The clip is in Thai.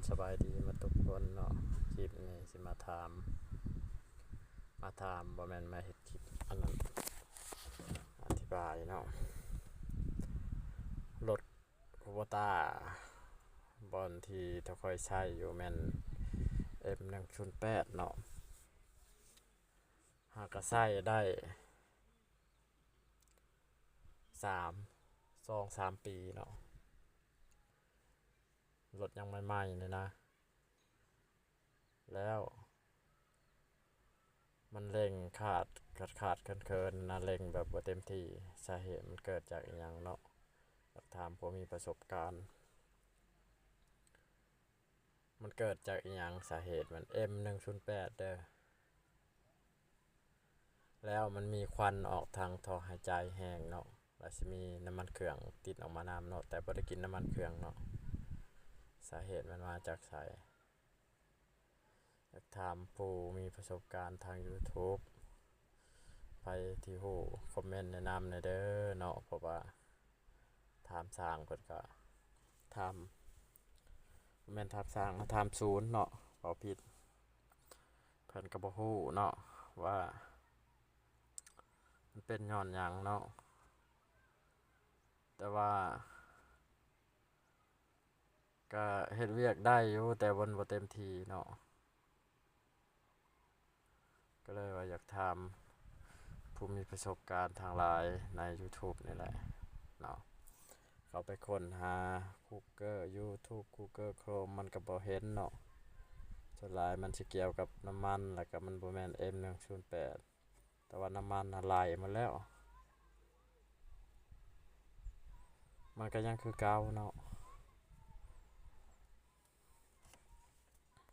สบายดีมาทุกคนเนาะคลิปนี้สิมาถามบ่แม่นมาเฮ็ดคลิปอันนั้นอธิบายเนาะรถคูโบต้าบอนที่ถ้าค่อยใช้อยู่แม่น M108 เนาะหากก็ใช้ได้2-3 ปีเนาะรถยังใหม่ๆเลยนะแล้วมันเร่งขาดเคินๆนะเร่งแบบบ่เต็มที่สาเหตุมันเกิดจากอีหยังเนาะอยากถามผู้มีประสบการณ์มันเกิดจากอีหยังสาเหตุมัน M108 เด้อแล้วมันมีควันออกทางท่อหายใจแห้งเนาะแล้วสิมีน้ำมันเครื่องติดออกมานำเนาะแต่บ่ได้กินน้ำมันเครื่องเนาะสาเหตุมันมาจากไสอยากถามผู้มีประสบการณ์ทาง YouTube ไปที่ฮู้คอมเมนต์แนะนำหน่อยเด้อเนาะเพราะว่าถามสร้างเพิ่นก็ถามบ่แม่นถามสร้างถามศูนย์เนาะเว้าผิดเพิ่นก็บ่ฮู้เนาะว่ามันเป็นย้อนหยังเนาะแต่ว่าก็เฮ็ดเวียกได้อยู่แต่มันบ่เต็มที่เนาะก็เลยว่าอยากถามผู้มีประสบการณ์ทางหลายใน YouTube นี่แหละเนาะเขาไปค้นหา Google YouTube Google Chrome มันก็บ่เห็นเนาะส่วนหลายมันสิเกี่ยวกับน้ำมันแล้วก็มันบ่แม่น M108 แต่ว่าน้ำมันน่ะไหลหมดแล้วมันก็ยังคือเก่าเนาะ